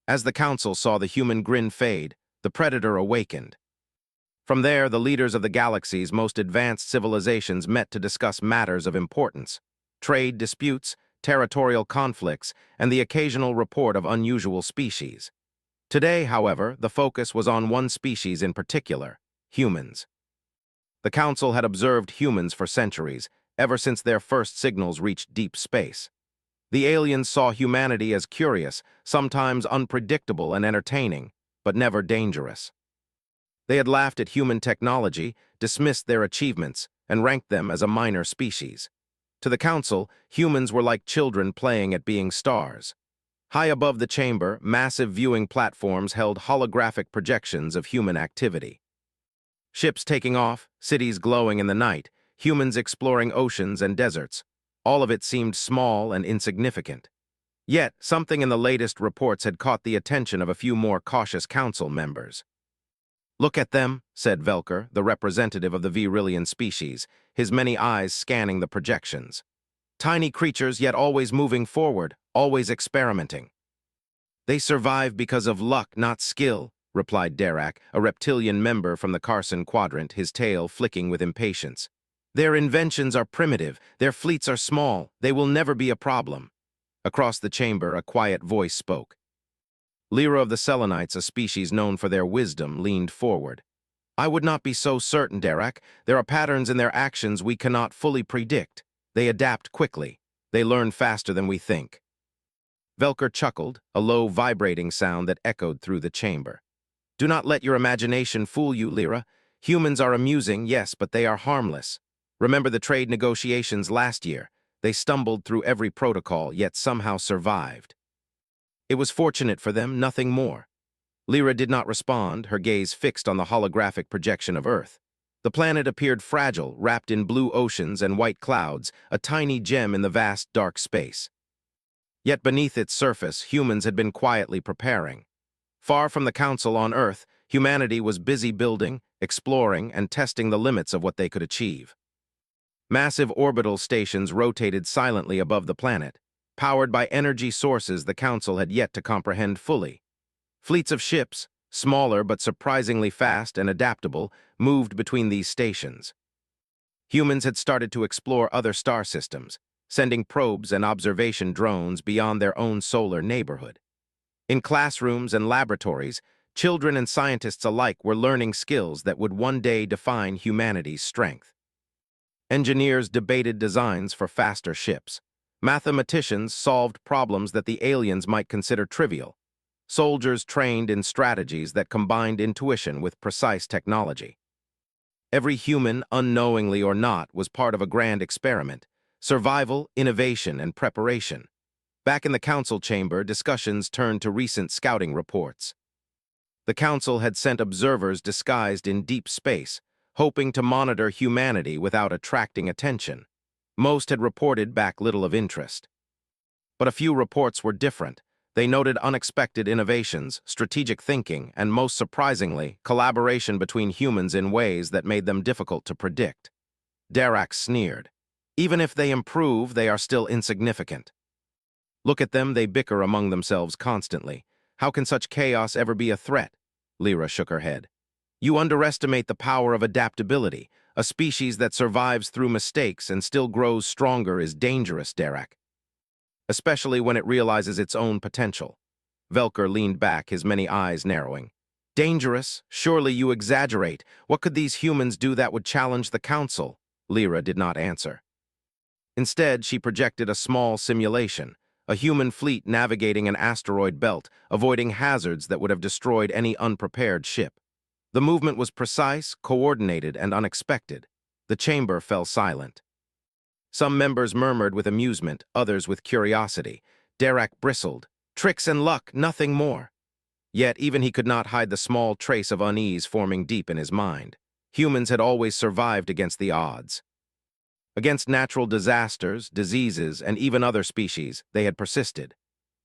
As the council saw the human Grin fade, the predator awakened. From there, the leaders of the galaxy's most advanced civilizations met to discuss matters of importance: trade disputes, territorial conflicts, and the occasional report of unusual species. Today, however, the focus was on one species in particular: humans. The Council had observed humans for centuries, ever since their first signals reached deep space. The aliens saw humanity as curious, sometimes unpredictable and entertaining, but never dangerous. They had laughed at human technology, dismissed their achievements, and ranked them as a minor species. To the Council, humans were like children playing at being stars. High above the chamber, massive viewing platforms held holographic projections of human activity. Ships taking off, cities glowing in the night, humans exploring oceans and deserts. All of it seemed small and insignificant. Yet, something in the latest reports had caught the attention of a few more cautious council members. "Look at them," said Velker, the representative of the Virillian species, his many eyes scanning the projections. "Tiny creatures, yet always moving forward, always experimenting." "They survive because of luck, not skill," replied Dirac, a reptilian member from the Carson Quadrant, his tail flicking with impatience. "Their inventions are primitive, their fleets are small, they will never be a problem." Across the chamber, a quiet voice spoke. Lyra of the Selenites, a species known for their wisdom, leaned forward. "I would not be so certain, Dirac. There are patterns in their actions we cannot fully predict. They adapt quickly. They learn faster than we think." Velker chuckled, a low, vibrating sound that echoed through the chamber. "Do not let your imagination fool you, Lyra. Humans are amusing, yes, but they are harmless. Remember the trade negotiations last year. They stumbled through every protocol, yet somehow survived. It was fortunate for them, nothing more." Lyra did not respond, her gaze fixed on the holographic projection of Earth. The planet appeared fragile, wrapped in blue oceans and white clouds, a tiny gem in the vast dark space. Yet beneath its surface, humans had been quietly preparing. Far from the Council on Earth, humanity was busy building, exploring, and testing the limits of what they could achieve. Massive orbital stations rotated silently above the planet, powered by energy sources the Council had yet to comprehend fully. Fleets of ships, smaller but surprisingly fast and adaptable, moved between these stations. Humans had started to explore other star systems, sending probes and observation drones beyond their own solar neighborhood. In classrooms and laboratories, children and scientists alike were learning skills that would one day define humanity's strength. Engineers debated designs for faster ships. Mathematicians solved problems that the aliens might consider trivial. Soldiers trained in strategies that combined intuition with precise technology. Every human, unknowingly or not, was part of a grand experiment: survival, innovation, and preparation. Back in the council chamber, discussions turned to recent scouting reports. The council had sent observers disguised in deep space, hoping to monitor humanity without attracting attention. Most had reported back little of interest. But a few reports were different. They noted unexpected innovations, strategic thinking, and most surprisingly, collaboration between humans in ways that made them difficult to predict. Dirac sneered. "Even if they improve, they are still insignificant. Look at them, they bicker among themselves constantly. How can such chaos ever be a threat?" Lyra shook her head. "You underestimate the power of adaptability. A species that survives through mistakes and still grows stronger is dangerous, Dirac. Especially when it realizes its own potential." Velker leaned back, his many eyes narrowing. "Dangerous? Surely you exaggerate. What could these humans do that would challenge the Council?" Lyra did not answer. Instead, she projected a small simulation, a human fleet navigating an asteroid belt, avoiding hazards that would have destroyed any unprepared ship. The movement was precise, coordinated, and unexpected. The chamber fell silent. Some members murmured with amusement, others with curiosity. Dirac bristled. Tricks and luck, nothing more. Yet even he could not hide the small trace of unease forming deep in his mind. Humans had always survived against the odds. Against natural disasters, diseases, and even other species, they had persisted.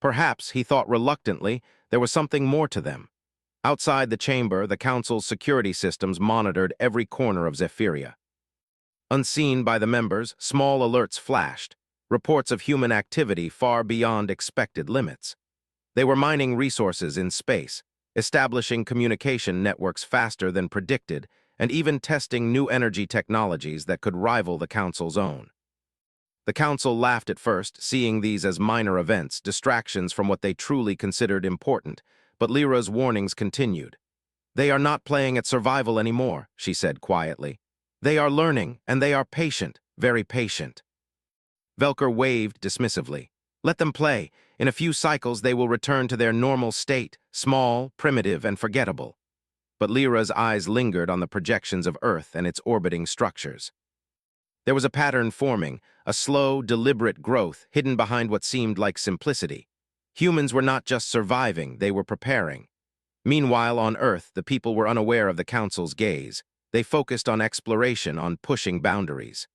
Perhaps, he thought reluctantly, there was something more to them. Outside the chamber, the Council's security systems monitored every corner of Zephyria. Unseen by the members, small alerts flashed, reports of human activity far beyond expected limits. They were mining resources in space, establishing communication networks faster than predicted, and even testing new energy technologies that could rival the Council's own. The Council laughed at first, seeing these as minor events, distractions from what they truly considered important, but Lyra's warnings continued. "They are not playing at survival anymore," she said quietly. "They are learning, and they are patient, very patient." Velker waved dismissively. "Let them play. In a few cycles they will return to their normal state, small, primitive, and forgettable." But Lyra's eyes lingered on the projections of Earth and its orbiting structures. There was a pattern forming, a slow, deliberate growth hidden behind what seemed like simplicity. Humans were not just surviving, they were preparing. Meanwhile, on Earth, the people were unaware of the Council's gaze. They focused on exploration, on pushing boundaries.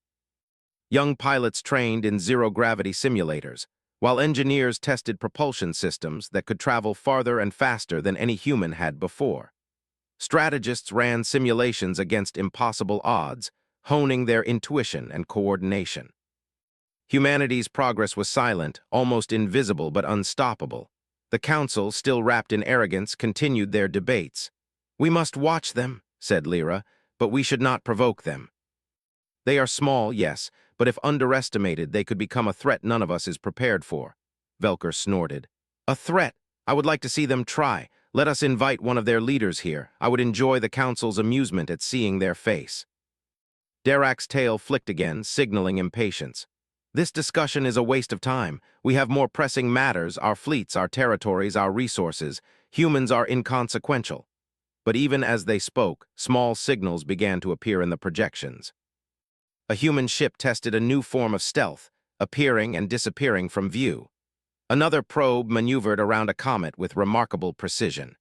Young pilots trained in zero-gravity simulators, while engineers tested propulsion systems that could travel farther and faster than any human had before. Strategists ran simulations against impossible odds, honing their intuition and coordination. Humanity's progress was silent, almost invisible but unstoppable. The Council, still wrapped in arrogance, continued their debates. "We must watch them," said Lyra, "but we should not provoke them. They are small, yes, but if underestimated, they could become a threat none of us is prepared for." Velker snorted. "A threat? I would like to see them try. Let us invite one of their leaders here. I would enjoy the Council's amusement at seeing their face." Derak's tail flicked again, signaling impatience. "This discussion is a waste of time. We have more pressing matters, our fleets, our territories, our resources. Humans are inconsequential." But even as they spoke, small signals began to appear in the projections. A human ship tested a new form of stealth, appearing and disappearing from view. Another probe maneuvered around a comet with remarkable precision.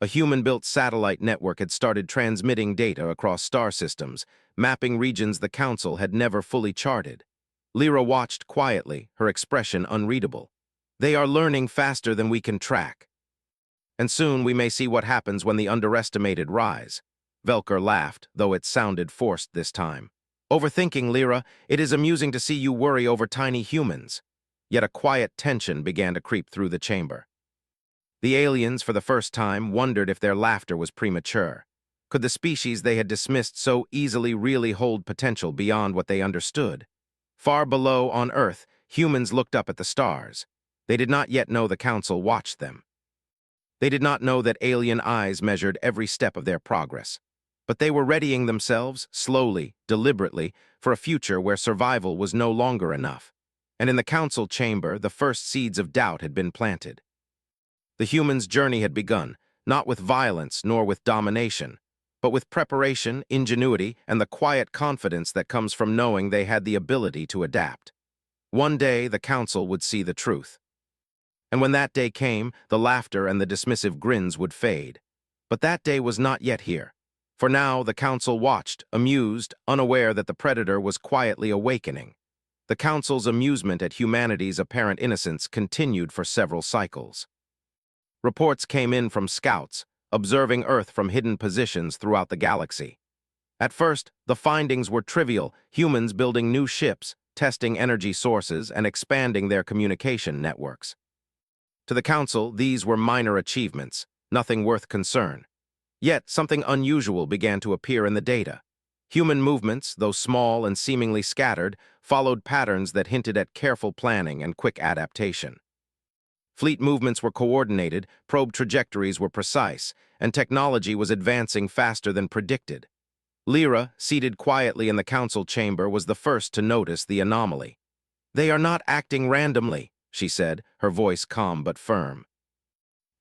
A human-built satellite network had started transmitting data across star systems, mapping regions the Council had never fully charted. Lyra watched quietly, her expression unreadable. "They are learning faster than we can track. And soon we may see what happens when the underestimated rise." Velker laughed, though it sounded forced this time. "Overthinking, Lyra. It is amusing to see you worry over tiny humans." Yet a quiet tension began to creep through the chamber. The aliens, for the first time, wondered if their laughter was premature. Could the species they had dismissed so easily really hold potential beyond what they understood? Far below, on Earth, humans looked up at the stars. They did not yet know the Council watched them. They did not know that alien eyes measured every step of their progress. But they were readying themselves, slowly, deliberately, for a future where survival was no longer enough. And in the Council chamber, the first seeds of doubt had been planted. The humans' journey had begun, not with violence nor with domination, but with preparation, ingenuity, and the quiet confidence that comes from knowing they had the ability to adapt. One day, the Council would see the truth. And when that day came, the laughter and the dismissive grins would fade. But that day was not yet here. For now, the Council watched, amused, unaware that the predator was quietly awakening. The Council's amusement at humanity's apparent innocence continued for several cycles. Reports came in from scouts, observing Earth from hidden positions throughout the galaxy. At first, the findings were trivial: humans building new ships, testing energy sources, and expanding their communication networks. To the Council, these were minor achievements, nothing worth concern. Yet, something unusual began to appear in the data. Human movements, though small and seemingly scattered, followed patterns that hinted at careful planning and quick adaptation. Fleet movements were coordinated, probe trajectories were precise, and technology was advancing faster than predicted. Lyra, seated quietly in the Council chamber, was the first to notice the anomaly. "They are not acting randomly," she said, her voice calm but firm.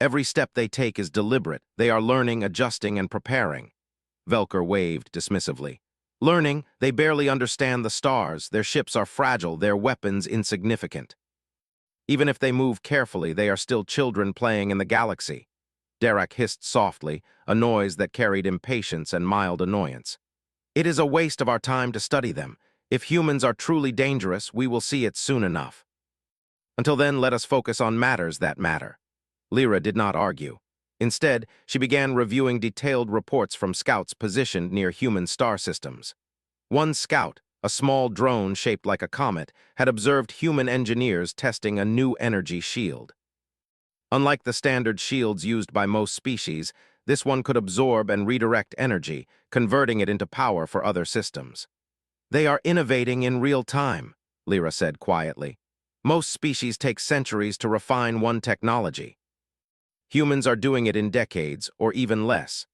"Every step they take is deliberate. They are learning, adjusting, and preparing." Velker waved dismissively. "Learning? They barely understand the stars. Their ships are fragile, their weapons insignificant. Even if they move carefully, they are still children playing in the galaxy." Derak hissed softly, a noise that carried impatience and mild annoyance. "It is a waste of our time to study them. If humans are truly dangerous, we will see it soon enough. Until then, let us focus on matters that matter." Lyra did not argue. Instead, she began reviewing detailed reports from scouts positioned near human star systems. One scout, a small drone shaped like a comet, had observed human engineers testing a new energy shield. Unlike the standard shields used by most species, this one could absorb and redirect energy, converting it into power for other systems. They are innovating in real time, Lyra said quietly. Most species take centuries to refine one technology. Humans are doing it in decades, or even less.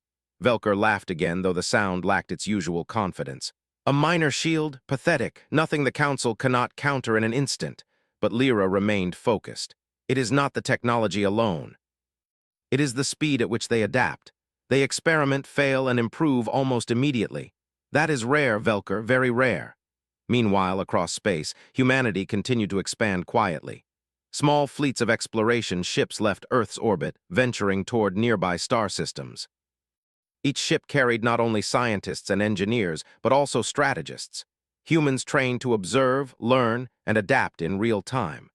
Velker laughed again, though the sound lacked its usual confidence. A minor shield? Pathetic. Nothing the Council cannot counter in an instant. But Lyra remained focused. It is not the technology alone. It is the speed at which they adapt. They experiment, fail, and improve almost immediately. That is rare, Velker, very rare. Meanwhile, across space, humanity continued to expand quietly. Small fleets of exploration ships left Earth's orbit, venturing toward nearby star systems. Each ship carried not only scientists and engineers, but also strategists, humans trained to observe, learn, and adapt in real time.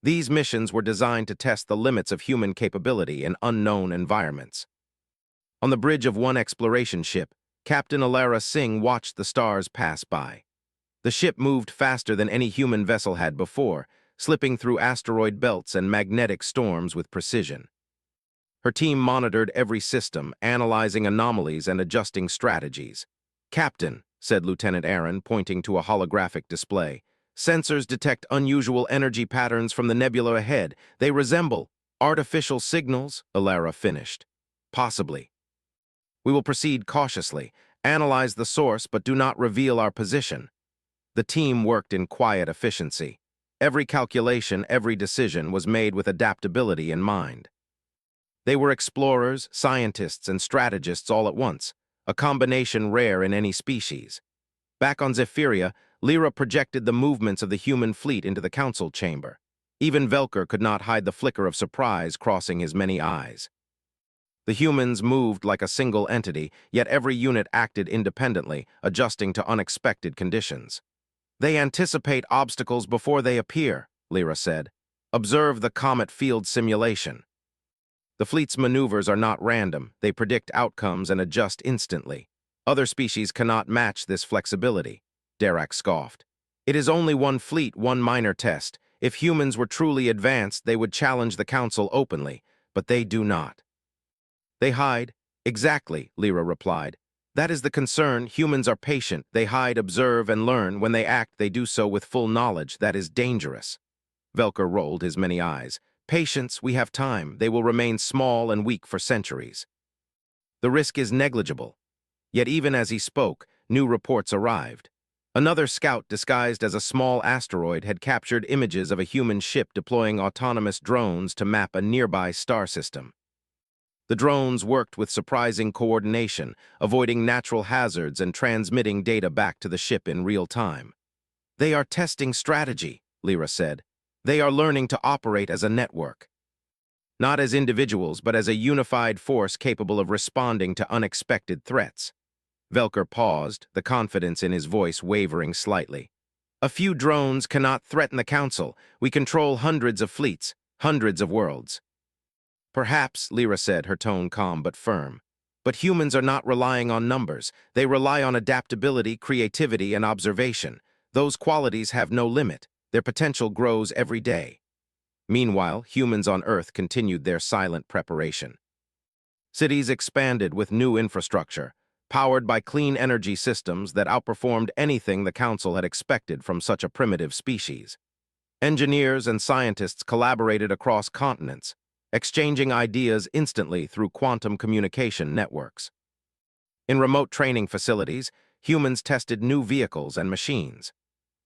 These missions were designed to test the limits of human capability in unknown environments. On the bridge of one exploration ship, Captain Alara Singh watched the stars pass by. The ship moved faster than any human vessel had before, slipping through asteroid belts and magnetic storms with precision. Her team monitored every system, analyzing anomalies and adjusting strategies. "Captain," said Lieutenant Aaron, pointing to a holographic display, "sensors detect unusual energy patterns from the nebula ahead. They resemble artificial signals," Alara finished. "Possibly. We will proceed cautiously, analyze the source, but do not reveal our position." The team worked in quiet efficiency. Every calculation, every decision was made with adaptability in mind. They were explorers, scientists, and strategists all at once, a combination rare in any species. Back on Zephyria, Lyra projected the movements of the human fleet into the council chamber. Even Velker could not hide the flicker of surprise crossing his many eyes. The humans moved like a single entity, yet every unit acted independently, adjusting to unexpected conditions. "They anticipate obstacles before they appear," Lyra said. "Observe the comet field simulation." The fleet's maneuvers are not random. They predict outcomes and adjust instantly. Other species cannot match this flexibility, Dirac scoffed. "It is only one fleet, one minor test. If humans were truly advanced, they would challenge the Council openly, but they do not." "They hide." "Exactly," Lyra replied. "That is the concern. Humans are patient. They hide, observe, and learn. When they act, they do so with full knowledge. That is dangerous." Velker rolled his many eyes. "Patience, we have time. They will remain small and weak for centuries." "The risk is negligible." Yet even as he spoke, new reports arrived. Another scout disguised as a small asteroid had captured images of a human ship deploying autonomous drones to map a nearby star system. The drones worked with surprising coordination, avoiding natural hazards and transmitting data back to the ship in real time. "They are testing strategy," Lyra said. "They are learning to operate as a network. Not as individuals, but as a unified force capable of responding to unexpected threats." Velker paused, the confidence in his voice wavering slightly. "A few drones cannot threaten the Council. We control hundreds of fleets, hundreds of worlds." "Perhaps," Lyra said, her tone calm but firm. "But humans are not relying on numbers. They rely on adaptability, creativity, and observation. Those qualities have no limit. Their potential grows every day." Meanwhile, humans on Earth continued their silent preparation. Cities expanded with new infrastructure, powered by clean energy systems that outperformed anything the Council had expected from such a primitive species. Engineers and scientists collaborated across continents, exchanging ideas instantly through quantum communication networks. In remote training facilities, humans tested new vehicles and machines.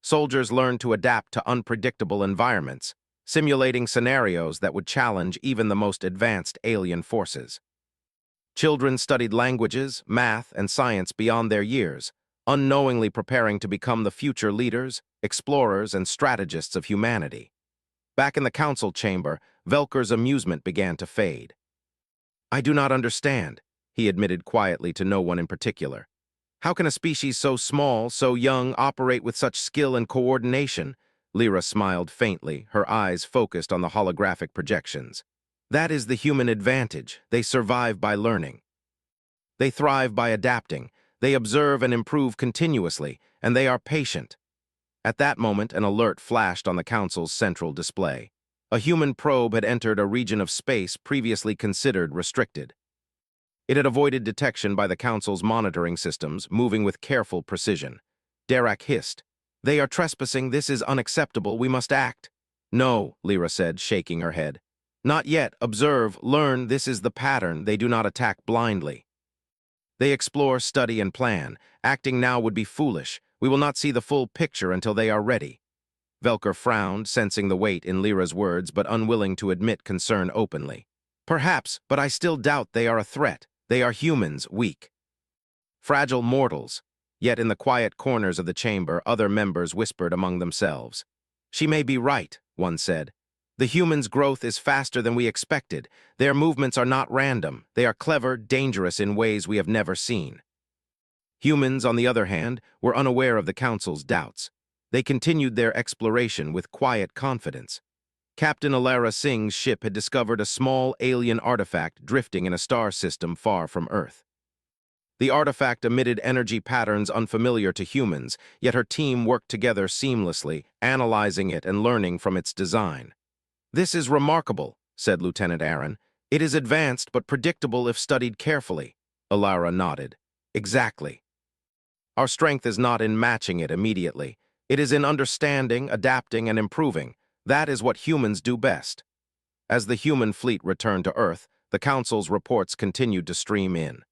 Soldiers learned to adapt to unpredictable environments, simulating scenarios that would challenge even the most advanced alien forces. Children studied languages, math, and science beyond their years, unknowingly preparing to become the future leaders, explorers, and strategists of humanity. Back in the council chamber, Velker's amusement began to fade. "I do not understand," he admitted quietly to no one in particular. "How can a species so small, so young, operate with such skill and coordination?" Lyra smiled faintly, her eyes focused on the holographic projections. "That is the human advantage. They survive by learning. They thrive by adapting. They observe and improve continuously, and they are patient." At that moment, an alert flashed on the council's central display. A human probe had entered a region of space previously considered restricted. It had avoided detection by the Council's monitoring systems, moving with careful precision. Dirac hissed. "They are trespassing. This is unacceptable. We must act." "No," Lyra said, shaking her head. "Not yet. Observe, learn. This is the pattern. They do not attack blindly. They explore, study, and plan. Acting now would be foolish. We will not see the full picture until they are ready." Velker frowned, sensing the weight in Lyra's words but unwilling to admit concern openly. "Perhaps, but I still doubt they are a threat. They are humans, weak. Fragile mortals." Yet in the quiet corners of the chamber, other members whispered among themselves. "She may be right," one said. "The humans' growth is faster than we expected. Their movements are not random. They are clever, dangerous in ways we have never seen." Humans, on the other hand, were unaware of the Council's doubts. They continued their exploration with quiet confidence. Captain Alara Singh's ship had discovered a small alien artifact drifting in a star system far from Earth. The artifact emitted energy patterns unfamiliar to humans, yet her team worked together seamlessly, analyzing it and learning from its design. "This is remarkable," said Lieutenant Aaron. "It is advanced but predictable if studied carefully." Alara nodded. "Exactly. Our strength is not in matching it immediately. It is in understanding, adapting, and improving. That is what humans do best." As the human fleet returned to Earth, the Council's reports continued to stream in.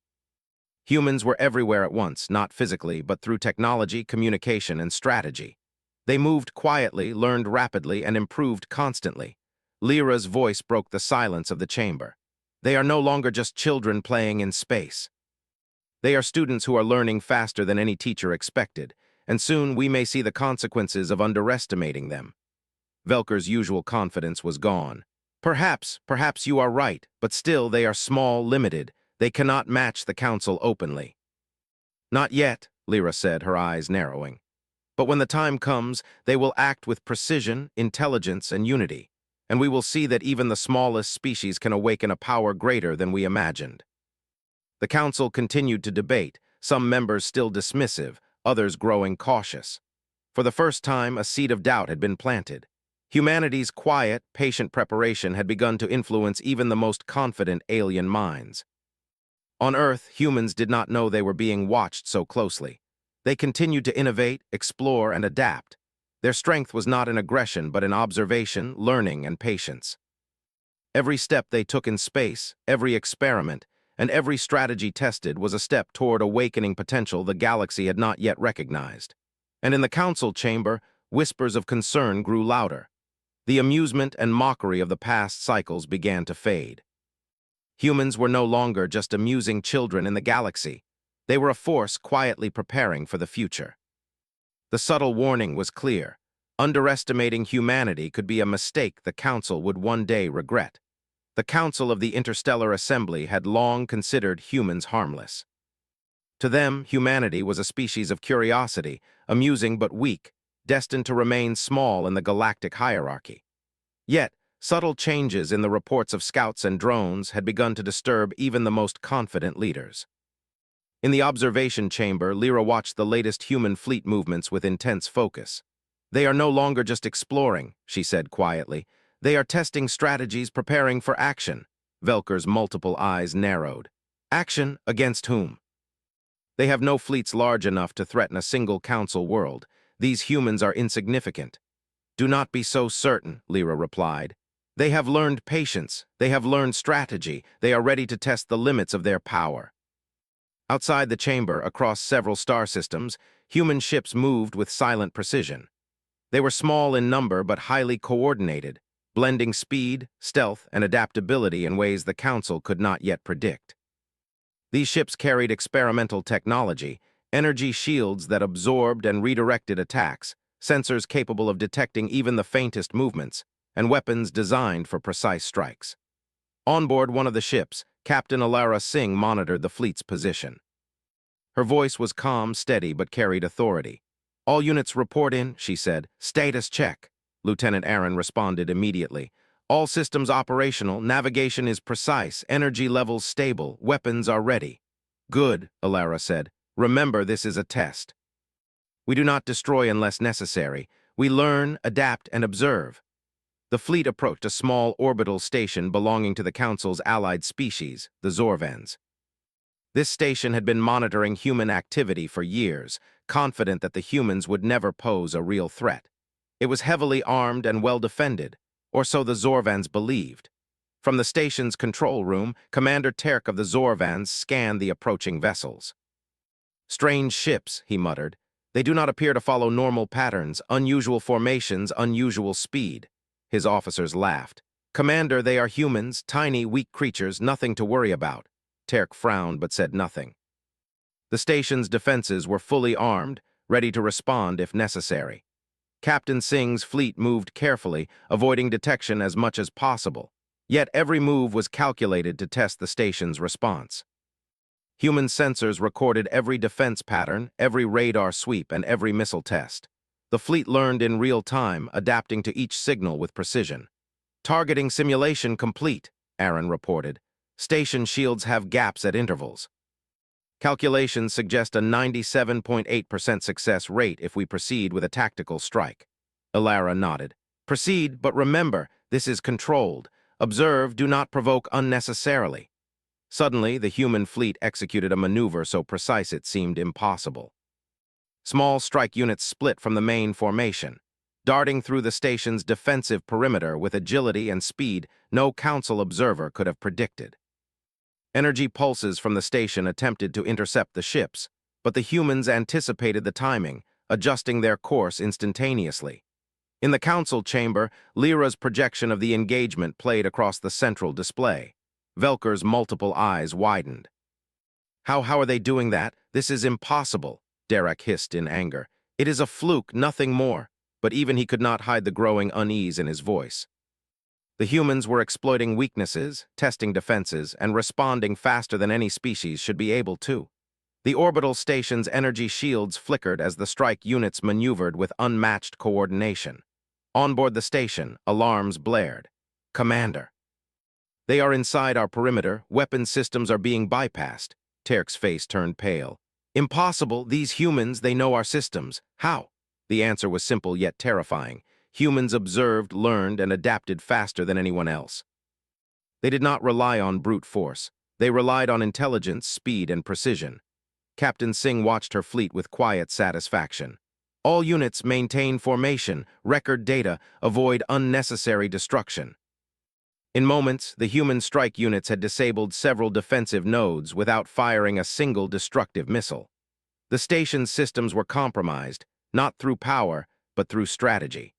Humans were everywhere at once, not physically, but through technology, communication, and strategy. They moved quietly, learned rapidly, and improved constantly. Lyra's voice broke the silence of the chamber. "They are no longer just children playing in space. They are students who are learning faster than any teacher expected, and soon we may see the consequences of underestimating them." Velker's usual confidence was gone. Perhaps you are right, but still they are small, limited. They cannot match the Council openly." "Not yet," Lyra said, her eyes narrowing. "But when the time comes, they will act with precision, intelligence, and unity, and we will see that even the smallest species can awaken a power greater than we imagined." The Council continued to debate, some members still dismissive, others growing cautious. For the first time, a seed of doubt had been planted. Humanity's quiet, patient preparation had begun to influence even the most confident alien minds. On Earth, humans did not know they were being watched so closely. They continued to innovate, explore, and adapt. Their strength was not in aggression, but in observation, learning, and patience. Every step they took in space, every experiment, and every strategy tested was a step toward awakening potential the galaxy had not yet recognized. And in the Council chamber, whispers of concern grew louder. The amusement and mockery of the past cycles began to fade. Humans were no longer just amusing children in the galaxy. They were a force quietly preparing for the future. The subtle warning was clear. Underestimating humanity could be a mistake the Council would one day regret. The Council of the Interstellar Assembly had long considered humans harmless. To them, humanity was a species of curiosity, amusing but weak, destined to remain small in the galactic hierarchy. Yet, subtle changes in the reports of scouts and drones had begun to disturb even the most confident leaders. In the observation chamber, Lyra watched the latest human fleet movements with intense focus. "They are no longer just exploring," she said quietly. "They are testing strategies, preparing for action." Velker's multiple eyes narrowed. "Action against whom?" "They have no fleets large enough to threaten a single Council world. These humans are insignificant." "Do not be so certain," Lyra replied. "They have learned patience, they have learned strategy, they are ready to test the limits of their power." Outside the chamber, across several star systems, human ships moved with silent precision. They were small in number but highly coordinated, blending speed, stealth, and adaptability in ways the Council could not yet predict. These ships carried experimental technology, energy shields that absorbed and redirected attacks, sensors capable of detecting even the faintest movements, and weapons designed for precise strikes. On board one of the ships, Captain Alara Singh monitored the fleet's position. Her voice was calm, steady, but carried authority. "All units report in," she said. "Status check." Lieutenant Aaron responded immediately. "All systems operational, navigation is precise, energy levels stable, weapons are ready." "Good," Alara said. "Remember, this is a test. We do not destroy unless necessary. We learn, adapt, and observe." The fleet approached a small orbital station belonging to the Council's allied species, the Zorvans. This station had been monitoring human activity for years, confident that the humans would never pose a real threat. It was heavily armed and well defended, or so the Zorvans believed. From the station's control room, Commander Terk of the Zorvans scanned the approaching vessels. "Strange ships," he muttered. "They do not appear to follow normal patterns, unusual formations, unusual speed." His officers laughed. "Commander, they are humans, tiny, weak creatures, nothing to worry about." Terk frowned but said nothing. The station's defenses were fully armed, ready to respond if necessary. Captain Singh's fleet moved carefully, avoiding detection as much as possible. Yet every move was calculated to test the station's response. Human sensors recorded every defense pattern, every radar sweep, and every missile test. The fleet learned in real time, adapting to each signal with precision. "Targeting simulation complete," Aaron reported. "Station shields have gaps at intervals. Calculations suggest a 97.8% success rate if we proceed with a tactical strike." Ilara nodded. "Proceed, but remember, this is controlled. Observe, do not provoke unnecessarily." Suddenly, the human fleet executed a maneuver so precise it seemed impossible. Small strike units split from the main formation, darting through the station's defensive perimeter with agility and speed no Council observer could have predicted. Energy pulses from the station attempted to intercept the ships, but the humans anticipated the timing, adjusting their course instantaneously. In the Council chamber, Lyra's projection of the engagement played across the central display. Velker's multiple eyes widened. How are they doing that? This is impossible," Derek hissed in anger. "It is a fluke, nothing more." But even he could not hide the growing unease in his voice. The humans were exploiting weaknesses, testing defenses, and responding faster than any species should be able to. The orbital station's energy shields flickered as the strike units maneuvered with unmatched coordination. Onboard the station, alarms blared. "Commander, they are inside our perimeter. Weapon systems are being bypassed." Terk's face turned pale. "Impossible. These humans, they know our systems. How?" The answer was simple yet terrifying. Humans observed, learned, and adapted faster than anyone else. They did not rely on brute force. They relied on intelligence, speed, and precision. Captain Singh watched her fleet with quiet satisfaction. "All units maintain formation, record data, avoid unnecessary destruction." In moments, the human strike units had disabled several defensive nodes without firing a single destructive missile. The station's systems were compromised, not through power, but through strategy.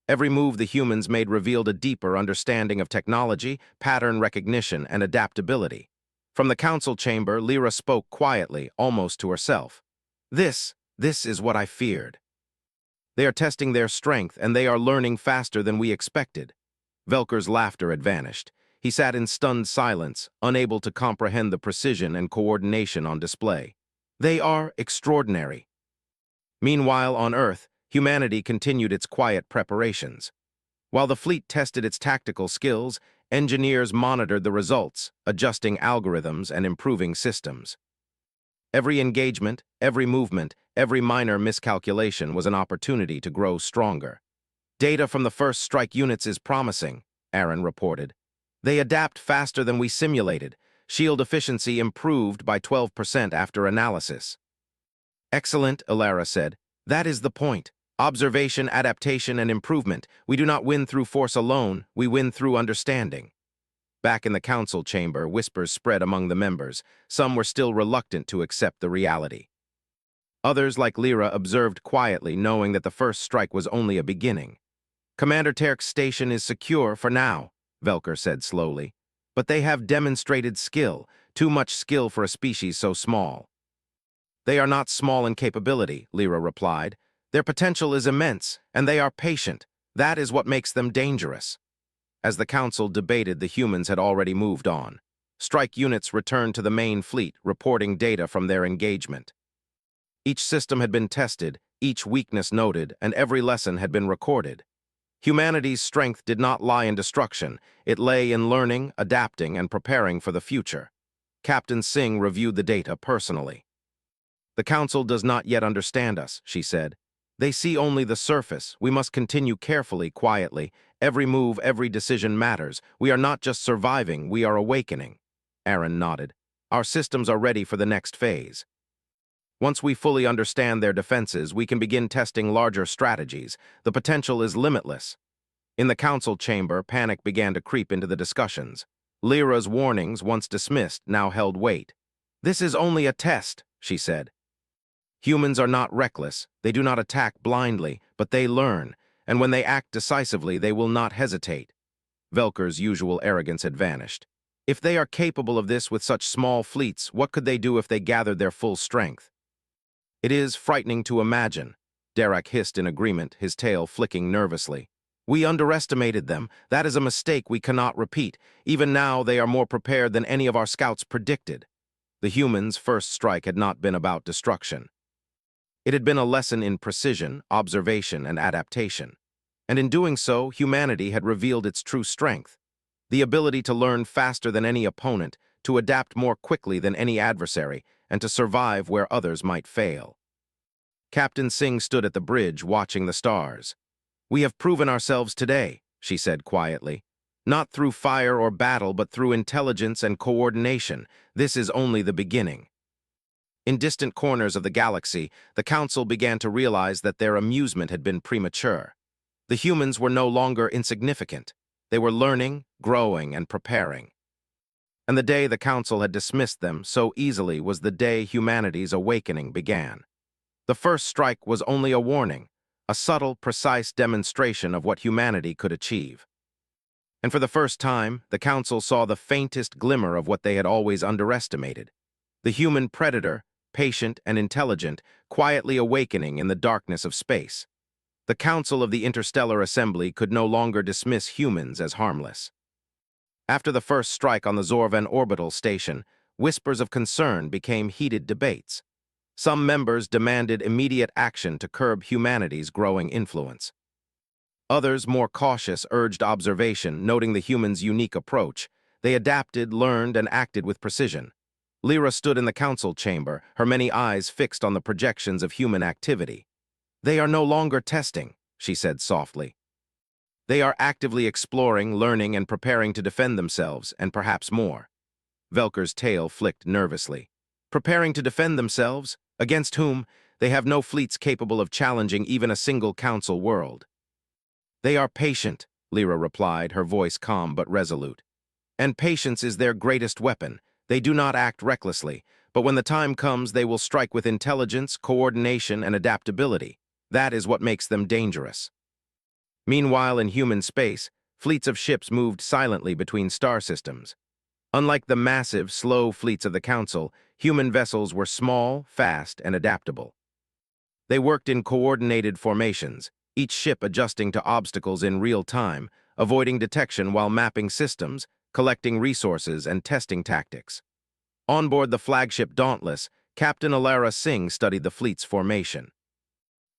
Every move the humans made revealed a deeper understanding of technology, pattern recognition, and adaptability. From the Council chamber, Lyra spoke quietly, almost to herself. This is what I feared. They are testing their strength, and they are learning faster than we expected." Velker's laughter had vanished. He sat in stunned silence, unable to comprehend the precision and coordination on display. "They are extraordinary." Meanwhile, on Earth, humanity continued its quiet preparations. While the fleet tested its tactical skills, engineers monitored the results, adjusting algorithms and improving systems. Every engagement, every movement, every minor miscalculation was an opportunity to grow stronger. "Data from the first strike units is promising," Aaron reported. "They adapt faster than we simulated. Shield efficiency improved by 12% after analysis." "Excellent," Ilara said. "That is the point. Observation, adaptation, and improvement. We do not win through force alone, we win through understanding." Back in the Council chamber, whispers spread among the members. Some were still reluctant to accept the reality. Others, like Lyra, observed quietly, knowing that the first strike was only a beginning. "Commander Terk's station is secure for now," Velker said slowly. "But they have demonstrated skill, too much skill for a species so small." "They are not small in capability," Lyra replied. "Their potential is immense, and they are patient. That is what makes them dangerous." As the Council debated, the humans had already moved on. Strike units returned to the main fleet, reporting data from their engagement. Each system had been tested, each weakness noted, and every lesson had been recorded. Humanity's strength did not lie in destruction. It lay in learning, adapting, and preparing for the future. Captain Singh reviewed the data personally. "The Council does not yet understand us," she said. They see only the surface. We must continue carefully, quietly. Every move, every decision matters. We are not just surviving, we are awakening. Aaron nodded. Our systems are ready for the next phase. Once we fully understand their defenses, we can begin testing larger strategies. The potential is limitless. In the council chamber, panic began to creep into the discussions. Lyra's warnings, once dismissed, now held weight. "This is only a test," she said. "Humans are not reckless. They do not attack blindly, but they learn, and when they act decisively, they will not hesitate." Velker's usual arrogance had vanished. If they are capable of this with such small fleets, what could they do if they gathered their full strength? "It is frightening to imagine," Derek hissed in agreement, his tail flicking nervously. "We underestimated them. That is a mistake we cannot repeat. Even now, they are more prepared than any of our scouts predicted." The humans' first strike had not been about destruction. It had been a lesson in precision, observation, and adaptation. And in doing so, humanity had revealed its true strength. The ability to learn faster than any opponent, to adapt more quickly than any adversary, and to survive where others might fail. Captain Singh stood at the bridge, watching the stars. "We have proven ourselves today," she said quietly. "Not through fire or battle, but through intelligence and coordination. This is only the beginning." In distant corners of the galaxy, the Council began to realize that their amusement had been premature. The humans were no longer insignificant. They were learning, growing, and preparing. And the day the Council had dismissed them so easily was the day humanity's awakening began. The first strike was only a warning, a subtle, precise demonstration of what humanity could achieve. And for the first time, the Council saw the faintest glimmer of what they had always underestimated. The human predator, patient and intelligent, quietly awakening in the darkness of space. The Council of the Interstellar Assembly could no longer dismiss humans as harmless. After the first strike on the Zorvan orbital station, whispers of concern became heated debates. Some members demanded immediate action to curb humanity's growing influence. Others, more cautious, urged observation, noting the humans' unique approach. They adapted, learned, and acted with precision. Lyra stood in the council chamber, her many eyes fixed on the projections of human activity. "They are no longer testing," she said softly. "They are actively exploring, learning, and preparing to defend themselves, and perhaps more." Velker's tail flicked nervously. "Preparing to defend themselves? Against whom? They have no fleets capable of challenging even a single council world." "They are patient," Lyra replied, her voice calm but resolute. "And patience is their greatest weapon. They do not act recklessly, but when the time comes, they will strike with intelligence, coordination, and adaptability. That is what makes them dangerous." Meanwhile, in human space, fleets of ships moved silently between star systems. Unlike the massive, slow fleets of the Council, human vessels were small, fast, and adaptable. They worked in coordinated formations, each ship adjusting to obstacles in real time, avoiding detection while mapping systems, collecting resources, and testing tactics. On board the flagship Dauntless, Captain Alara Singh studied the fleet's formation.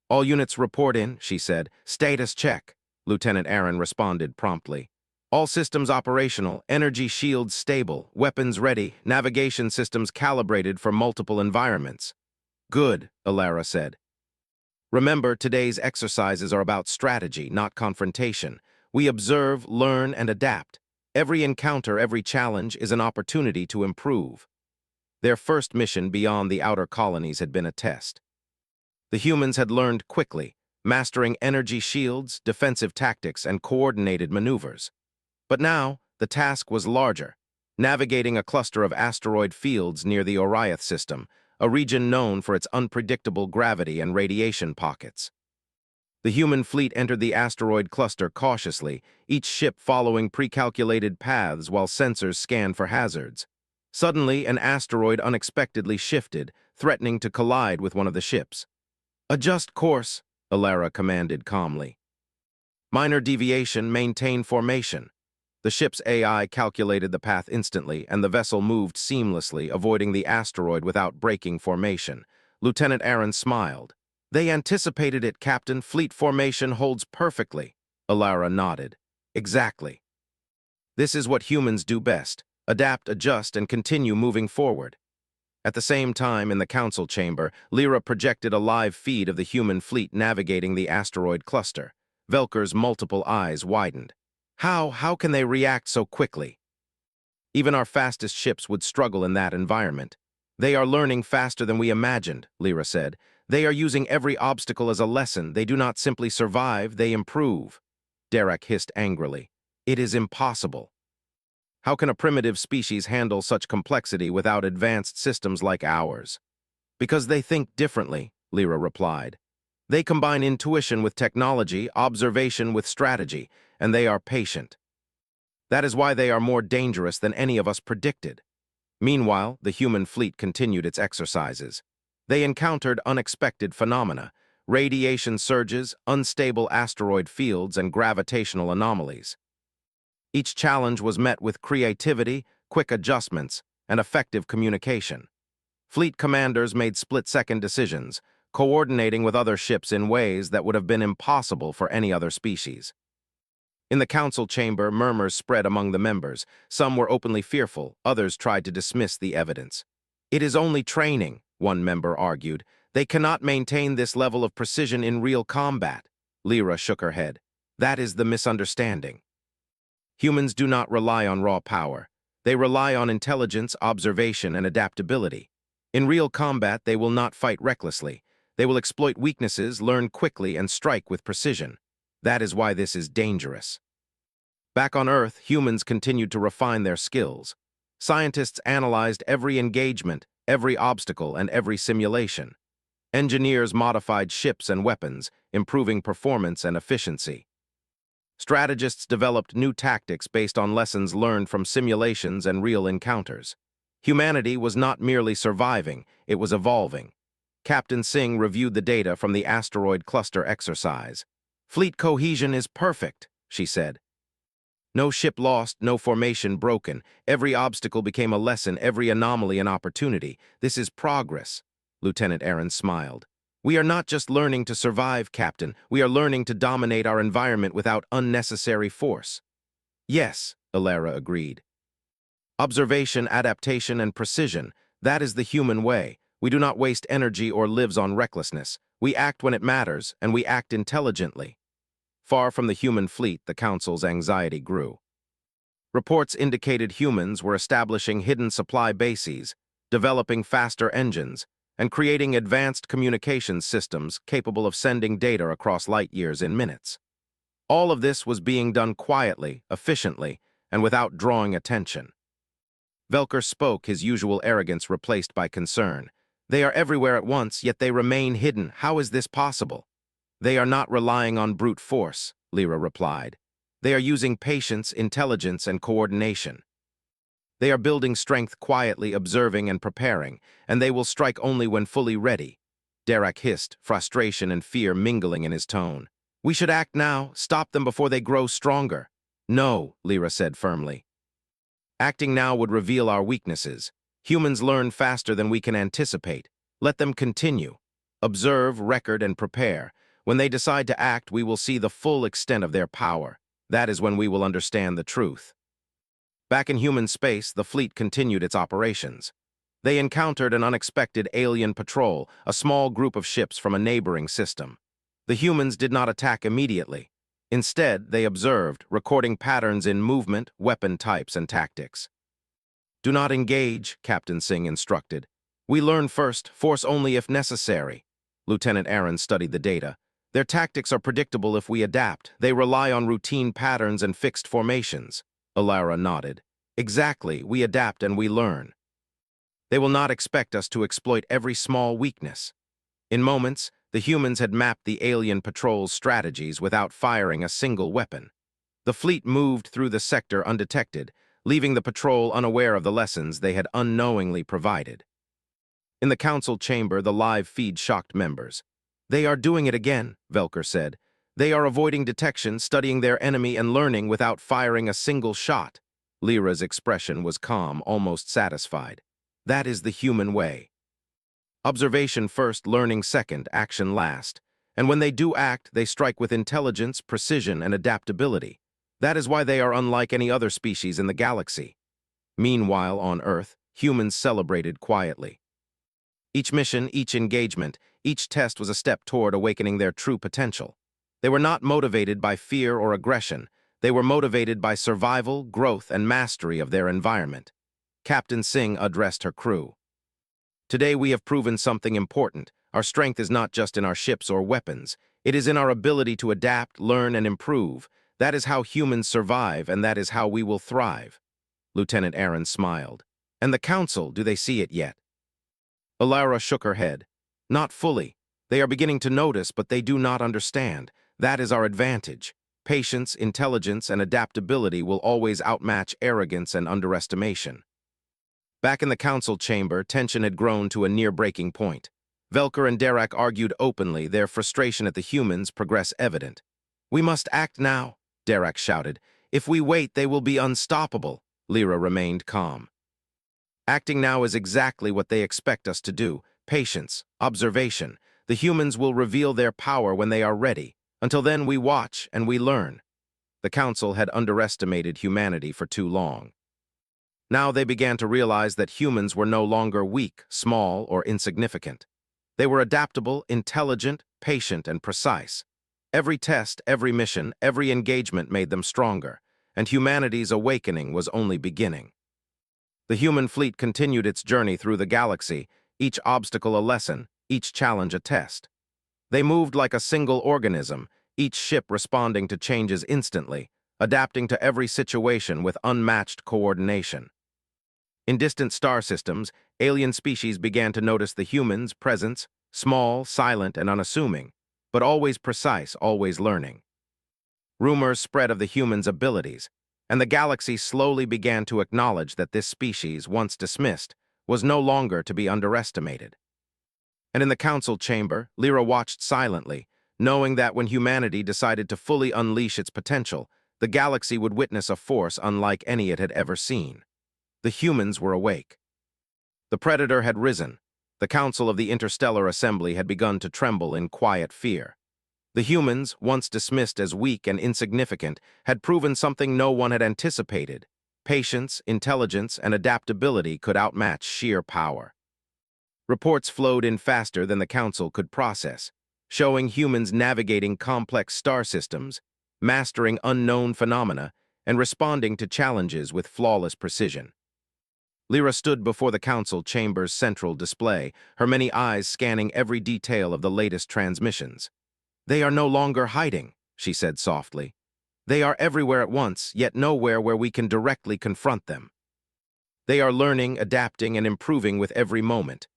"All units report in," she said. "Status check." Lieutenant Aaron responded promptly. "All systems operational, energy shields stable, weapons ready, navigation systems calibrated for multiple environments." "Good," Alara said. "Remember, today's exercises are about strategy, not confrontation. We observe, learn, and adapt. Every encounter, every challenge is an opportunity to improve." Their first mission beyond the outer colonies had been a test. The humans had learned quickly, mastering energy shields, defensive tactics, and coordinated maneuvers. But now, the task was larger, navigating a cluster of asteroid fields near the Oriath system, a region known for its unpredictable gravity and radiation pockets. The human fleet entered the asteroid cluster cautiously, each ship following pre-calculated paths while sensors scanned for hazards. Suddenly, an asteroid unexpectedly shifted, threatening to collide with one of the ships. "Adjust course," Alara commanded calmly. "Minor deviation, maintain formation." The ship's AI calculated the path instantly, and the vessel moved seamlessly, avoiding the asteroid without breaking formation. Lieutenant Aaron smiled. "They anticipated it, Captain. Fleet formation holds perfectly." Alara nodded. "Exactly. This is what humans do best. Adapt, adjust, and continue moving forward." At the same time, in the council chamber, Lyra projected a live feed of the human fleet navigating the asteroid cluster. Velker's multiple eyes widened. How can they react so quickly? Even our fastest ships would struggle in that environment. They are learning faster than we imagined, Lyra said. They are using every obstacle as a lesson. They do not simply survive, they improve. Derek hissed angrily. It is impossible. How can a primitive species handle such complexity without advanced systems like ours? Because they think differently, Lyra replied. They combine intuition with technology, observation with strategy, and they are patient. That is why they are more dangerous than any of us predicted. Meanwhile, the human fleet continued its exercises. They encountered unexpected phenomena, radiation surges, unstable asteroid fields, and gravitational anomalies. Each challenge was met with creativity, quick adjustments, and effective communication. Fleet commanders made split-second decisions, coordinating with other ships in ways that would have been impossible for any other species. In the council chamber, murmurs spread among the members. Some were openly fearful, others tried to dismiss the evidence. It is only training, one member argued. They cannot maintain this level of precision in real combat. Lyra shook her head. That is the misunderstanding. Humans do not rely on raw power. They rely on intelligence, observation, and adaptability. In real combat, they will not fight recklessly. They will exploit weaknesses, learn quickly, and strike with precision. That is why this is dangerous. Back on Earth, humans continued to refine their skills. Scientists analyzed every engagement, every obstacle, and every simulation. Engineers modified ships and weapons, improving performance and efficiency. Strategists developed new tactics based on lessons learned from simulations and real encounters. Humanity was not merely surviving, it was evolving. Captain Singh reviewed the data from the asteroid cluster exercise. Fleet cohesion is perfect, she said. No ship lost, no formation broken. Every obstacle became a lesson, every anomaly an opportunity. This is progress. Lieutenant Aaron smiled. We are not just learning to survive, Captain. We are learning to dominate our environment without unnecessary force. Yes, Ilara agreed. Observation, adaptation, and precision, that is the human way. We do not waste energy or lives on recklessness. We act when it matters, and we act intelligently. Far from the human fleet, the Council's anxiety grew. Reports indicated humans were establishing hidden supply bases, developing faster engines, and creating advanced communications systems capable of sending data across light years in minutes. All of this was being done quietly, efficiently, and without drawing attention. Velker spoke, his usual arrogance replaced by concern. They are everywhere at once, yet they remain hidden. How is this possible? They are not relying on brute force, Lyra replied. They are using patience, intelligence, and coordination. They are building strength quietly, observing and preparing, and they will strike only when fully ready. Derek hissed, frustration and fear mingling in his tone. We should act now, stop them before they grow stronger. No, Lyra said firmly. Acting now would reveal our weaknesses. Humans learn faster than we can anticipate. Let them continue. Observe, record, and prepare. When they decide to act, we will see the full extent of their power. That is when we will understand the truth. Back in human space, the fleet continued its operations. They encountered an unexpected alien patrol, a small group of ships from a neighboring system. The humans did not attack immediately. Instead, they observed, recording patterns in movement, weapon types, and tactics. Do not engage, Captain Singh instructed. We learn first, force only if necessary. Lieutenant Aaron studied the data. Their tactics are predictable if we adapt. They rely on routine patterns and fixed formations. Ilara nodded. Exactly, we adapt and we learn. They will not expect us to exploit every small weakness. In moments, the humans had mapped the alien patrol's strategies without firing a single weapon. The fleet moved through the sector undetected, leaving the patrol unaware of the lessons they had unknowingly provided. In the council chamber, the live feed shocked members. They are doing it again, Velker said. They are avoiding detection, studying their enemy, and learning without firing a single shot. Lyra's expression was calm, almost satisfied. That is the human way. Observation first, learning second, action last. And when they do act, they strike with intelligence, precision, and adaptability. That is why they are unlike any other species in the galaxy. Meanwhile, on Earth, humans celebrated quietly. Each mission, each engagement, each test was a step toward awakening their true potential. They were not motivated by fear or aggression. They were motivated by survival, growth, and mastery of their environment. Captain Singh addressed her crew. Today we have proven something important. Our strength is not just in our ships or weapons. It is in our ability to adapt, learn, and improve. That is how humans survive, and that is how we will thrive. Lieutenant Aaron smiled. And the Council, do they see it yet? Alara shook her head. Not fully. They are beginning to notice, but they do not understand. That is our advantage. Patience, intelligence, and adaptability will always outmatch arrogance and underestimation. Back in the council chamber, tension had grown to a near-breaking point. Velker and Derek argued openly, their frustration at the humans' progress evident. "We must act now," Derek shouted. "If we wait, they will be unstoppable." Lyra remained calm. "Acting now is exactly what they expect us to do. Patience, observation. The humans will reveal their power when they are ready. Until then, we watch and we learn." The council had underestimated humanity for too long. Now they began to realize that humans were no longer weak, small, or insignificant. They were adaptable, intelligent, patient, and precise. Every test, every mission, every engagement made them stronger, and humanity's awakening was only beginning. The human fleet continued its journey through the galaxy, each obstacle a lesson, each challenge a test. They moved like a single organism, each ship responding to changes instantly, adapting to every situation with unmatched coordination. In distant star systems, alien species began to notice the humans' presence, small, silent, and unassuming, but always precise, always learning. Rumors spread of the humans' abilities, and the galaxy slowly began to acknowledge that this species, once dismissed, was no longer to be underestimated. And in the council chamber, Lyra watched silently, knowing that when humanity decided to fully unleash its potential, the galaxy would witness a force unlike any it had ever seen. The humans were awake. The Predator had risen. The Council of the Interstellar Assembly had begun to tremble in quiet fear. The humans, once dismissed as weak and insignificant, had proven something no one had anticipated. Patience, intelligence, and adaptability could outmatch sheer power. Reports flowed in faster than the Council could process, showing humans navigating complex star systems, mastering unknown phenomena, and responding to challenges with flawless precision. Lyra stood before the council chamber's central display, her many eyes scanning every detail of the latest transmissions. "They are no longer hiding," she said softly. "They are everywhere at once, yet nowhere where we can directly confront them. They are learning, adapting, and improving with every moment."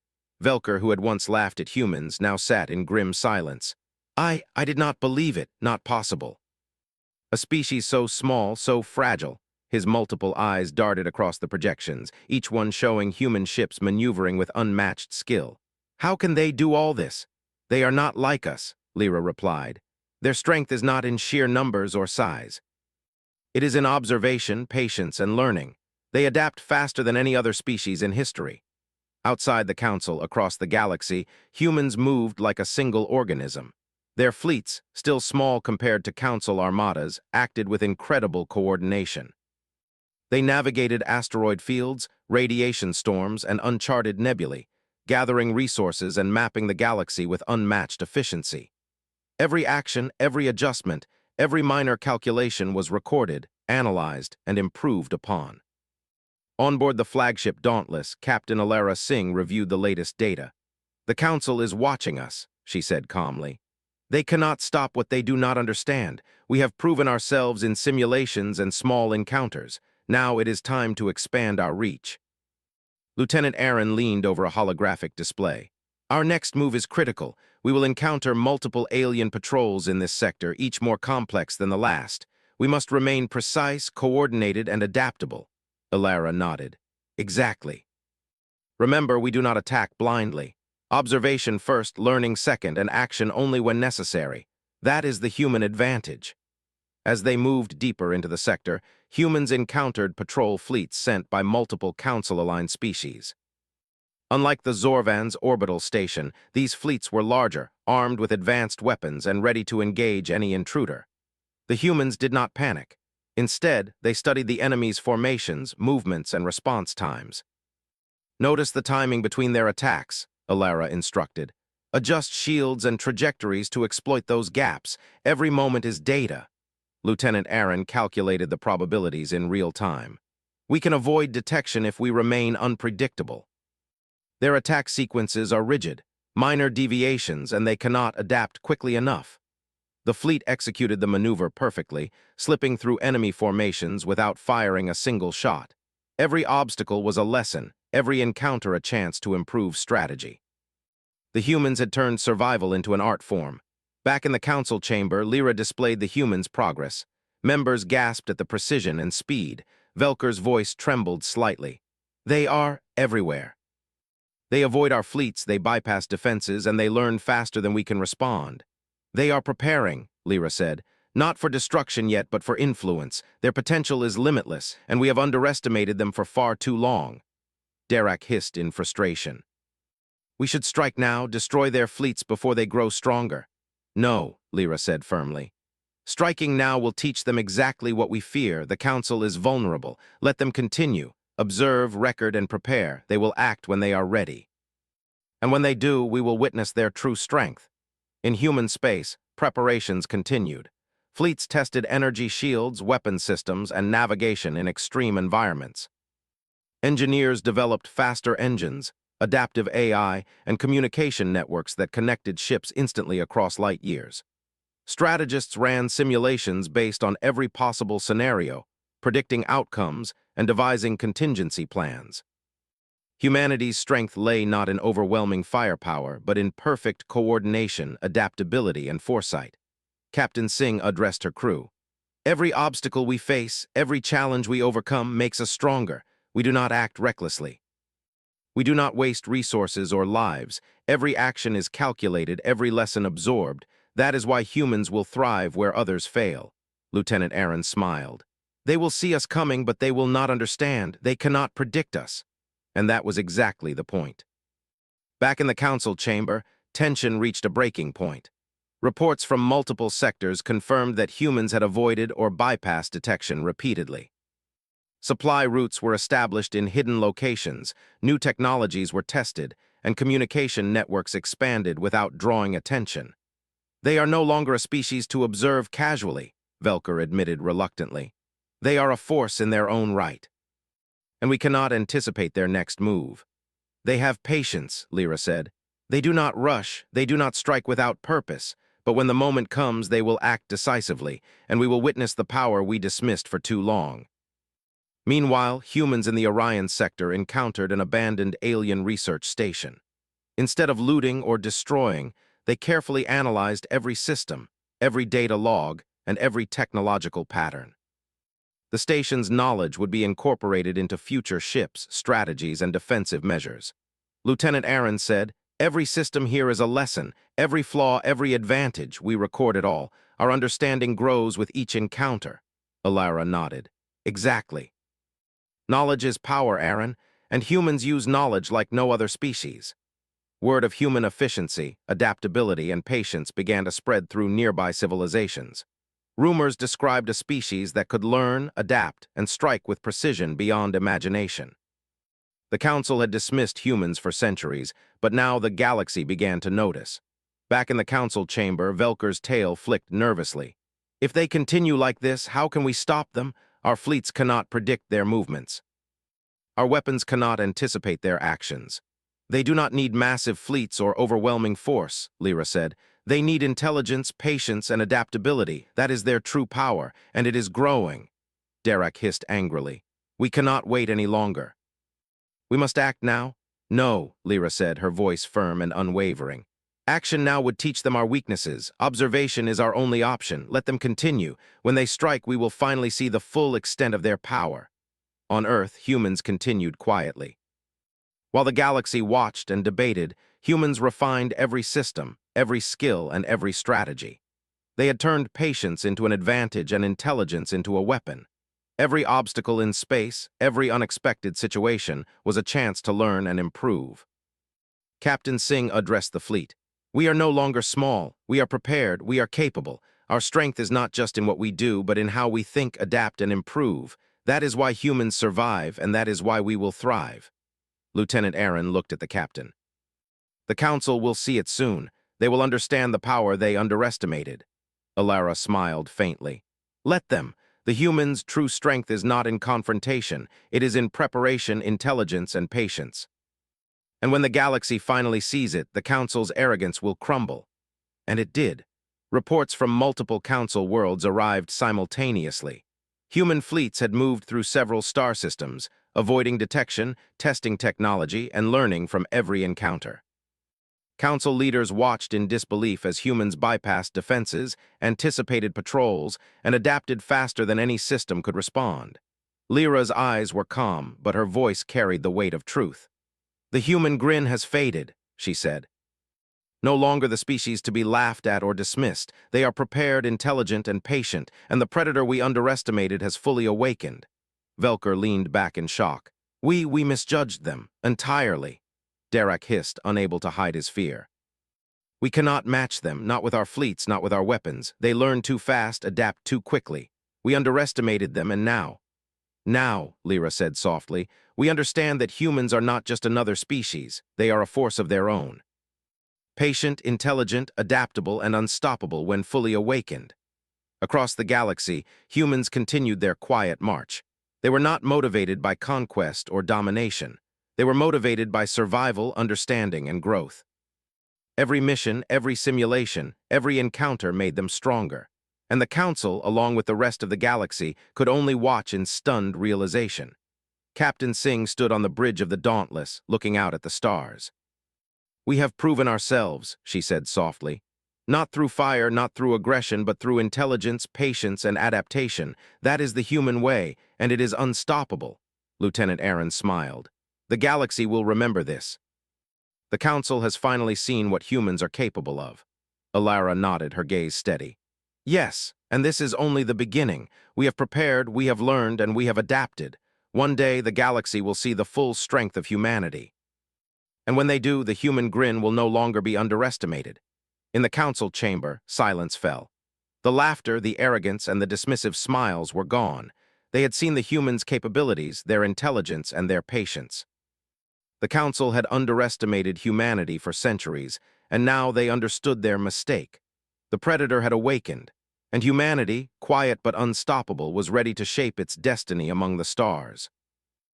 Velker, who had once laughed at humans, now sat in grim silence. I did not believe it, not possible. A species so small, so fragile." His multiple eyes darted across the projections, each one showing human ships maneuvering with unmatched skill. "How can they do all this?" "They are not like us," Lyra replied. "Their strength is not in sheer numbers or size. It is in observation, patience, and learning. They adapt faster than any other species in history." Outside the council, across the galaxy, humans moved like a single organism. Their fleets, still small compared to council armadas, acted with incredible coordination. They navigated asteroid fields, radiation storms, and uncharted nebulae, gathering resources and mapping the galaxy with unmatched efficiency. Every action, every adjustment, every minor calculation was recorded, analyzed, and improved upon. On board the flagship Dauntless, Captain Alara Singh reviewed the latest data. "The Council is watching us," she said calmly. "They cannot stop what they do not understand. We have proven ourselves in simulations and small encounters. Now it is time to expand our reach." Lieutenant Aaron leaned over a holographic display. "Our next move is critical. We will encounter multiple alien patrols in this sector, each more complex than the last. We must remain precise, coordinated, and adaptable." Alara nodded. "Exactly. Remember, we do not attack blindly. Observation first, learning second, and action only when necessary. That is the human advantage." As they moved deeper into the sector, humans encountered patrol fleets sent by multiple Council-aligned species. Unlike the Zorvan's orbital station, these fleets were larger, armed with advanced weapons, and ready to engage any intruder. The humans did not panic. Instead, they studied the enemy's formations, movements, and response times. "Notice the timing between their attacks," Alara instructed. Adjust shields and trajectories to exploit those gaps. Every moment is data. Lieutenant Aaron calculated the probabilities in real time. We can avoid detection if we remain unpredictable. Their attack sequences are rigid, minor deviations, and they cannot adapt quickly enough. The fleet executed the maneuver perfectly, slipping through enemy formations without firing a single shot. Every obstacle was a lesson, every encounter a chance to improve strategy. The humans had turned survival into an art form. Back in the council chamber, Lyra displayed the humans' progress. Members gasped at the precision and speed. Velker's voice trembled slightly. They are everywhere. They avoid our fleets, they bypass defenses, and they learn faster than we can respond. They are preparing, Lyra said. Not for destruction yet, but for influence. Their potential is limitless, and we have underestimated them for far too long. Derek hissed in frustration. We should strike now, destroy their fleets before they grow stronger. No, Lyra said firmly. Striking now will teach them exactly what we fear. The Council is vulnerable. Let them continue. Observe, record, and prepare. They will act when they are ready. And when they do, we will witness their true strength. In human space, preparations continued. Fleets tested energy shields, weapon systems, and navigation in extreme environments. Engineers developed faster engines, adaptive AI, and communication networks that connected ships instantly across light years. Strategists ran simulations based on every possible scenario, predicting outcomes and devising contingency plans. Humanity's strength lay not in overwhelming firepower, but in perfect coordination, adaptability, and foresight. Captain Singh addressed her crew. Every obstacle we face, every challenge we overcome makes us stronger. We do not act recklessly. We do not waste resources or lives. Every action is calculated, every lesson absorbed. That is why humans will thrive where others fail. Lieutenant Aaron smiled. They will see us coming, but they will not understand. They cannot predict us. And that was exactly the point. Back in the council chamber, tension reached a breaking point. Reports from multiple sectors confirmed that humans had avoided or bypassed detection repeatedly. Supply routes were established in hidden locations, new technologies were tested, and communication networks expanded without drawing attention. They are no longer a species to observe casually, Velker admitted reluctantly. They are a force in their own right. And we cannot anticipate their next move. They have patience, Lyra said. They do not rush, they do not strike without purpose, but when the moment comes they will act decisively, and we will witness the power we dismissed for too long. Meanwhile, humans in the Orion sector encountered an abandoned alien research station. Instead of looting or destroying, they carefully analyzed every system, every data log, and every technological pattern. The station's knowledge would be incorporated into future ships, strategies, and defensive measures. Lieutenant Aaron said, every system here is a lesson, every flaw, every advantage, we record it all. Our understanding grows with each encounter. Alara nodded. Exactly. Knowledge is power, Aaron, and humans use knowledge like no other species. Word of human efficiency, adaptability, and patience began to spread through nearby civilizations. Rumors described a species that could learn, adapt, and strike with precision beyond imagination. The Council had dismissed humans for centuries, but now the galaxy began to notice. Back in the Council chamber, Velker's tail flicked nervously. If they continue like this, how can we stop them? Our fleets cannot predict their movements. Our weapons cannot anticipate their actions. They do not need massive fleets or overwhelming force, Lyra said. They need intelligence, patience, and adaptability. That is their true power, and it is growing. Derek hissed angrily. We cannot wait any longer. We must act now? No, Lyra said, her voice firm and unwavering. Action now would teach them our weaknesses. Observation is our only option. Let them continue. When they strike, we will finally see the full extent of their power. On Earth, humans continued quietly. While the galaxy watched and debated, humans refined every system, every skill, and every strategy. They had turned patience into an advantage and intelligence into a weapon. Every obstacle in space, every unexpected situation, was a chance to learn and improve. Captain Singh addressed the fleet. We are no longer small. We are prepared. We are capable. Our strength is not just in what we do, but in how we think, adapt, and improve. That is why humans survive, and that is why we will thrive. Lieutenant Aaron looked at the captain. The Council will see it soon. They will understand the power they underestimated. Alara smiled faintly. Let them. The humans' true strength is not in confrontation. It is in preparation, intelligence, and patience. And when the galaxy finally sees it, the Council's arrogance will crumble. And it did. Reports from multiple Council worlds arrived simultaneously. Human fleets had moved through several star systems, avoiding detection, testing technology, and learning from every encounter. Council leaders watched in disbelief as humans bypassed defenses, anticipated patrols, and adapted faster than any system could respond. Lyra's eyes were calm, but her voice carried the weight of truth. "The human Grin has faded," she said. "No longer the species to be laughed at or dismissed. They are prepared, intelligent, and patient, and the predator we underestimated has fully awakened." Velker leaned back in shock. We misjudged them, entirely." Derek hissed, unable to hide his fear. "We cannot match them, not with our fleets, not with our weapons. They learn too fast, adapt too quickly. We underestimated them, and now, Lyra said softly, we understand that humans are not just another species. They are a force of their own. Patient, intelligent, adaptable, and unstoppable when fully awakened." Across the galaxy, humans continued their quiet march. They were not motivated by conquest or domination. They were motivated by survival, understanding, and growth. Every mission, every simulation, every encounter made them stronger. And the Council, along with the rest of the galaxy, could only watch in stunned realization. Captain Singh stood on the bridge of the Dauntless, looking out at the stars. "We have proven ourselves," she said softly. "Not through fire, not through aggression, but through intelligence, patience, and adaptation. That is the human way, and it is unstoppable." Lieutenant Aaron smiled. "The galaxy will remember this. The Council has finally seen what humans are capable of." Alara nodded, her gaze steady. "Yes, and this is only the beginning. We have prepared, we have learned, and we have adapted. One day, the galaxy will see the full strength of humanity. And when they do, the human Grin will no longer be underestimated." In the Council chamber, silence fell. The laughter, the arrogance, and the dismissive smiles were gone. They had seen the humans' capabilities, their intelligence, and their patience. The Council had underestimated humanity for centuries, and now they understood their mistake. The Predator had awakened, and humanity, quiet but unstoppable, was ready to shape its destiny among the stars.